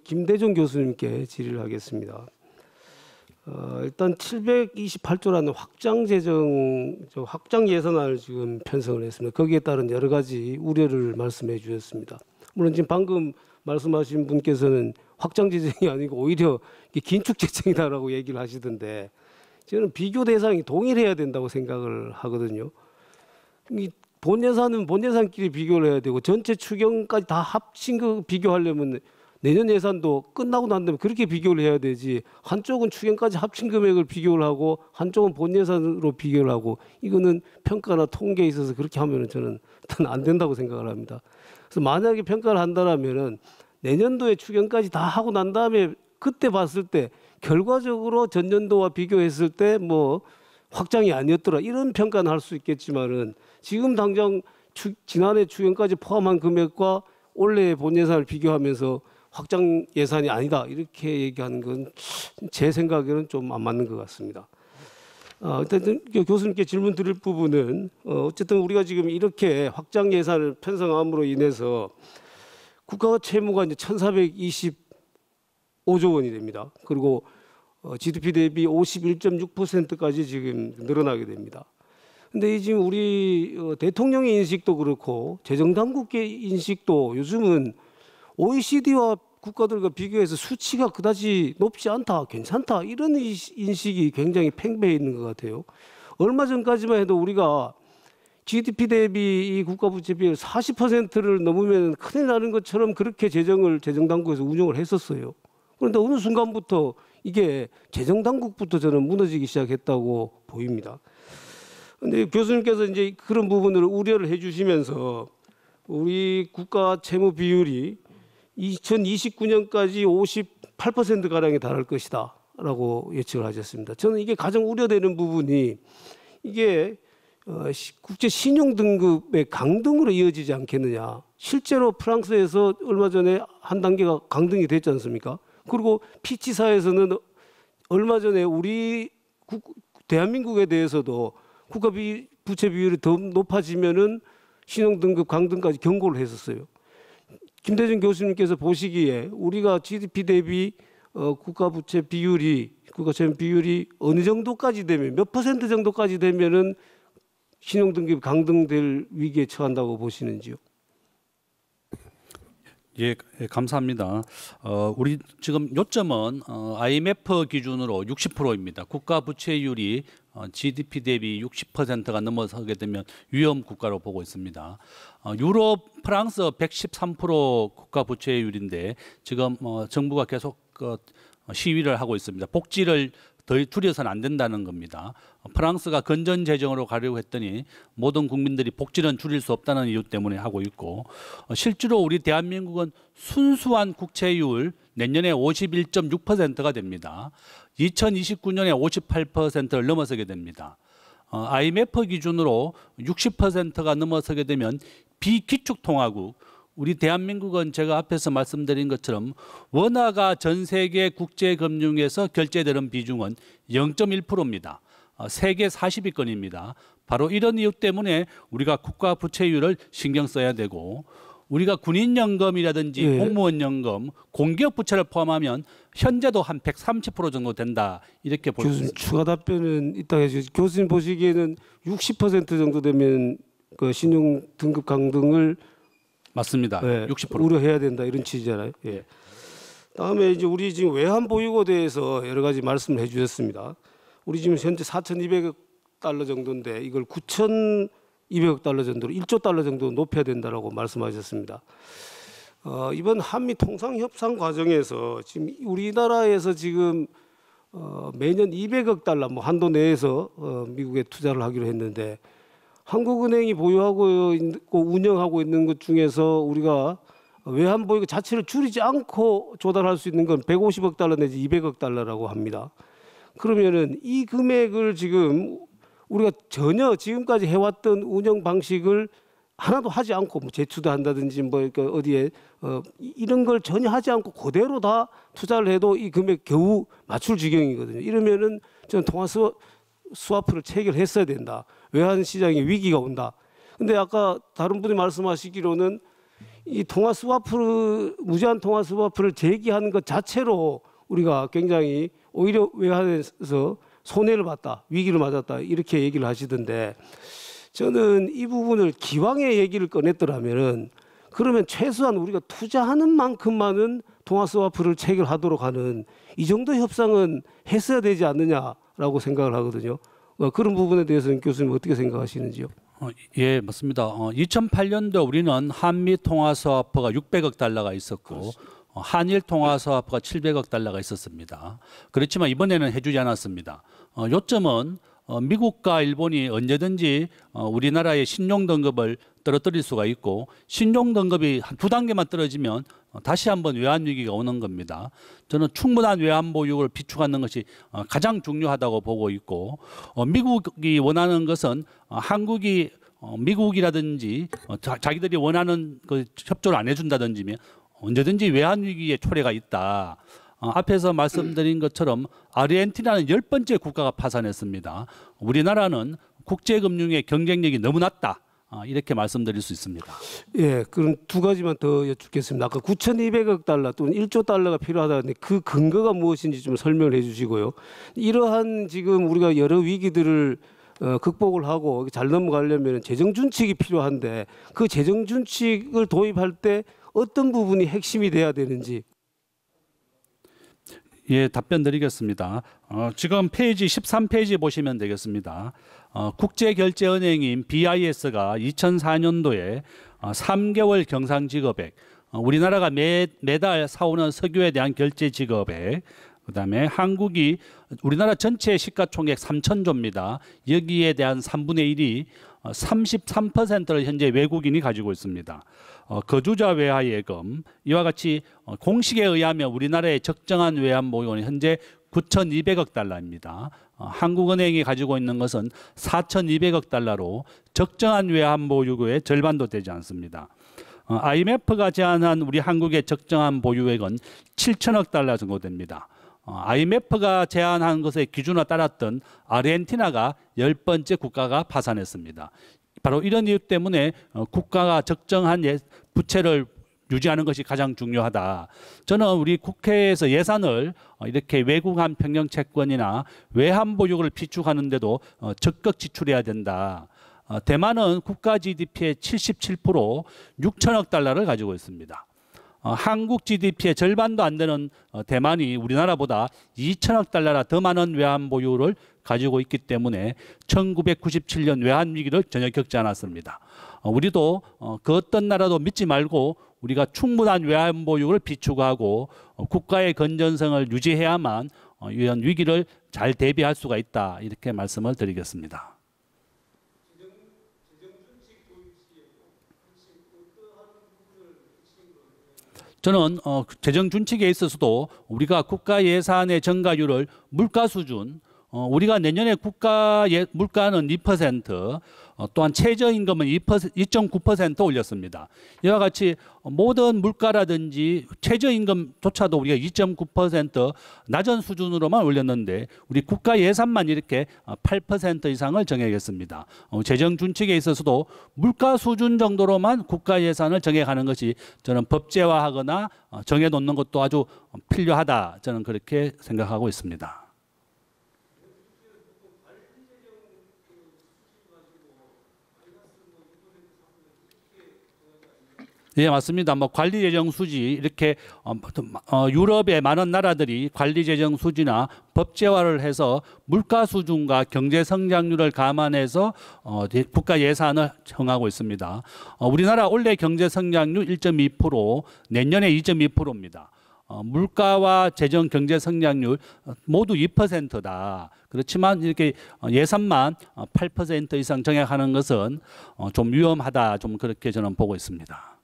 김대중 교수님께 질의를 하겠습니다. 일단 728조라는 확장 예산안을 지금 편성을 했습니다. 거기에 따른 여러 가지 우려를 말씀해 주셨습니다. 물론 지금 방금 말씀하신 분께서는 확장 재정이 아니고 오히려 긴축 재정이다라고 얘기를 하시던데 저는 비교 대상이 동일해야 된다고 생각을 하거든요. 이 본 예산은 본 예산끼리 비교를 해야 되고 전체 추경까지 다 합친 거 비교하려면 내년 예산도 끝나고 난 다음에 그렇게 비교를 해야 되지, 한쪽은 추경까지 합친 금액을 비교를 하고 한쪽은 본 예산으로 비교를 하고, 이거는 평가나 통계에 있어서 그렇게 하면은 저는 안 된다고 생각을 합니다. 그래서 만약에 평가를 한다라면은 내년도에 추경까지 다 하고 난 다음에 그때 봤을 때 결과적으로 전년도와 비교했을 때 뭐 확장이 아니었더라 이런 평가는 할 수 있겠지만은 지금 당장 지난해 추경까지 포함한 금액과 올해 본 예산을 비교하면서 확장 예산이 아니다 이렇게 얘기하는 건 제 생각에는 좀 안 맞는 것 같습니다. 일단 교수님께 질문 드릴 부분은 어쨌든 우리가 지금 이렇게 확장 예산을 편성함으로 인해서 국가 채무가 이제 1,425조 원이 됩니다. 그리고 GDP 대비 51.6%까지 지금 늘어나게 됩니다. 근데 지금 우리 대통령의 인식도 그렇고 재정당국의 인식도 요즘은 OECD와 국가들과 비교해서 수치가 그다지 높지 않다, 괜찮다 이런 인식이 굉장히 팽배해 있는 것 같아요. 얼마 전까지만 해도 우리가 GDP 대비 이 국가부채 비율 40%를 넘으면 큰일 나는 것처럼 그렇게 재정당국에서 운영을 했었어요. 그런데 어느 순간부터 이게 재정당국부터 저는 무너지기 시작했다고 보입니다. 그런데 교수님께서 이제 그런 부분을 우려를 해주시면서 우리 국가 채무 비율이 2029년까지 58% 가량에 달할 것이다라고 예측을 하셨습니다. 저는 이게 가장 우려되는 부분이 이게 국제 신용 등급의 강등으로 이어지지 않겠느냐. 실제로 프랑스에서 얼마 전에 한 단계가 강등이 됐지 않습니까? 그리고 피치사에서는 얼마 전에 우리 대한민국에 대해서도 국가 부채 비율이 더 높아지면은 신용 등급 강등까지 경고를 했었어요. 김대중 교수님께서 보시기에 우리가 GDP 대비 국가 채무 비율이 어느 정도까지 되면 몇 퍼센트 정도까지 되면은 신용 등급이 강등될 위기에 처한다고 보시는지요? 예, 감사합니다. 우리 지금 요점은 IMF 기준으로 60%입니다. 국가 부채율이 GDP 대비 60%가 넘어서게 되면 위험 국가로 보고 있습니다. 유럽, 프랑스 113% 국가 부채율인데 지금 정부가 계속 시위를 하고 있습니다. 복지를 더 줄여서는 안 된다는 겁니다. 프랑스가 건전 재정으로 가려고 했더니 모든 국민들이 복지는 줄일 수 없다는 이유 때문에 하고 있고, 실제로 우리 대한민국은 순수한 국채율 내년에 51.6%가 됩니다. 2029년에 58%를 넘어서게 됩니다. IMF 기준으로 60%가 넘어서게 되면 비기축통화국, 우리 대한민국은 제가 앞에서 말씀드린 것처럼 원화가 전 세계 국제금융에서 결제되는 비중은 0.1%입니다. 세계 40위권입니다. 바로 이런 이유 때문에 우리가 국가 부채율을 신경 써야 되고, 우리가 군인연금이라든지 공무원연금, 공기업 부채를 포함하면 현재도 한 130% 정도 된다 이렇게 볼 수 있습니다. 추가 답변은 이따 해주시죠. 교수님 보시기에는 60% 정도 되면 그 신용 등급 강등을 맞습니다. 60% 우려해야 된다 이런 취지잖아요. 예. 다음에 이제 우리 지금 외환 보유고에 대해서 여러 가지 말씀을 해주셨습니다. 우리 지금 현재 4,200억 달러 정도인데 이걸 9,200억 달러 정도로 1조 달러 정도 높여야 된다라고 말씀하셨습니다. 이번 한미 통상 협상 과정에서 지금 우리나라에서 지금 매년 200억 달러 뭐 한도 내에서 미국에 투자를 하기로 했는데, 한국은행이 보유하고 있고 운영하고 있는 것 중에서 우리가 외환 보유고 자체를 줄이지 않고 조달할 수 있는 건 150억 달러 내지 200억 달러라고 합니다. 그러면은 이 금액을 지금 우리가 전혀 지금까지 해왔던 운영 방식을 하나도 하지 않고 뭐 제출도 한다든지 뭐 어디에 이런 걸 전혀 하지 않고 그대로 다 투자를 해도 이 금액 겨우 맞출 지경이거든요. 이러면은 저는 통화 스와프를 체결했어야 된다. 외환 시장에 위기가 온다. 근데 아까 다른 분이 말씀하시기로는 이 통화 스와프를 무제한 통화 스와프를 제기하는 것 자체로 우리가 굉장히 오히려 외환에서 손해를 봤다, 위기를 맞았다 이렇게 얘기를 하시던데 저는 이 부분을 기왕의 얘기를 꺼냈더라면은 그러면 최소한 우리가 투자하는 만큼만은 통화 스와프를 체결하도록 하는 이 정도 협상은 했어야 되지 않느냐라고 생각을 하거든요. 그런 부분에 대해서는 교수님 어떻게 생각하시는지요? 예, 맞습니다. 2008년도 우리는 한미 통화 스와프가 600억 달러가 있었고 한일 통화 스와프가 700억 달러가 있었습니다. 그렇지만 이번에는 해주지 않았습니다. 요점은 미국과 일본이 언제든지 우리나라의 신용 등급을 떨어뜨릴 수가 있고 신용 등급이 한 두 단계만 떨어지면 다시 한번 외환 위기가 오는 겁니다. 저는 충분한 외환 보유를 비축하는 것이 가장 중요하다고 보고 있고 미국이 원하는 것은 한국이 미국이라든지 자기들이 원하는 그 협조를 안 해준다든지면 언제든지 외환 위기의 초래가 있다. 앞에서 말씀드린 것처럼 아르헨티나는 10번째 국가가 파산했습니다. 우리나라는 국제금융의 경쟁력이 너무 낮다. 이렇게 말씀드릴 수 있습니다. 예, 그럼 두 가지만 더 여쭙겠습니다. 아까 9,200억 달러 또는 1조 달러가 필요하다는데 그 근거가 무엇인지 좀 설명을 해주시고요. 이러한 지금 우리가 여러 위기들을 극복을 하고 잘 넘어가려면 재정 준칙이 필요한데 그 재정 준칙을 도입할 때 어떤 부분이 핵심이 돼야 되는지. 예, 답변 드리겠습니다. 지금 페이지 13페이지 보시면 되겠습니다. 국제결제은행인 BIS가 2004년도에 3개월 경상지급액, 우리나라가 매달 사오는 석유에 대한 결제 지급액, 그다음에 한국이 우리나라 전체 시가총액 3,000조입니다. 여기에 대한 3분의 1이 33%를 현재 외국인이 가지고 있습니다. 거주자 외화 예금 이와 같이 공식에 의하면 우리나라의 적정한 외환 보유고는 현재 9,200억 달러입니다. 한국은행이 가지고 있는 것은 4,200억 달러로 적정한 외환 보유고의 절반도 되지 않습니다. IMF가 제안한 우리 한국의 적정한 보유액은 7천억 달러 정도 됩니다. IMF가 제안한 것의 기준을 따랐던 아르헨티나가 10번째 국가가 파산했습니다. 바로 이런 이유 때문에 국가가 적정한 부채를 유지하는 것이 가장 중요하다. 저는 우리 국회에서 예산을 이렇게 외국한 평형 채권이나 외환 보유고를 비축하는데도 적극 지출해야 된다. 대만은 국가 GDP의 77% 6천억 달러를 가지고 있습니다. 한국 GDP의 절반도 안 되는 대만이 우리나라보다 2천억 달러나 더 많은 외환 보유를 가지고 있기 때문에 1997년 외환 위기를 전혀 겪지 않았습니다. 우리도 그 어떤 나라도 믿지 말고 우리가 충분한 외환 보유를 비축하고 국가의 건전성을 유지해야만 이런 위기를 잘 대비할 수가 있다. 이렇게 말씀을 드리겠습니다. 저는 재정 준칙에 있어서도 우리가 국가 예산의 증가율을 물가 수준, 우리가 내년에 국가 물가는 2%, 또한 최저임금은 2.9% 올렸습니다. 이와 같이 모든 물가라든지 최저임금조차도 우리가 2.9% 낮은 수준으로만 올렸는데 우리 국가 예산만 이렇게 8% 이상을 정해야겠습니다. 재정 준칙에 있어서도 물가 수준 정도로만 국가 예산을 정해가는 것이 저는 법제화하거나 정해놓는 것도 아주 필요하다. 저는 그렇게 생각하고 있습니다. 예, 맞습니다. 관리 재정 수지 이렇게 유럽의 많은 나라들이 관리 재정 수지나 법제화를 해서 물가 수준과 경제 성장률을 감안해서 국가 예산을 정하고 있습니다. 우리나라 올해 경제 성장률 1.2%, 내년에 2.2%입니다. 물가와 재정 경제 성장률 모두 2%다. 그렇지만 이렇게 예산만 8% 이상 정액하는 것은 좀 위험하다. 좀 그렇게 저는 보고 있습니다.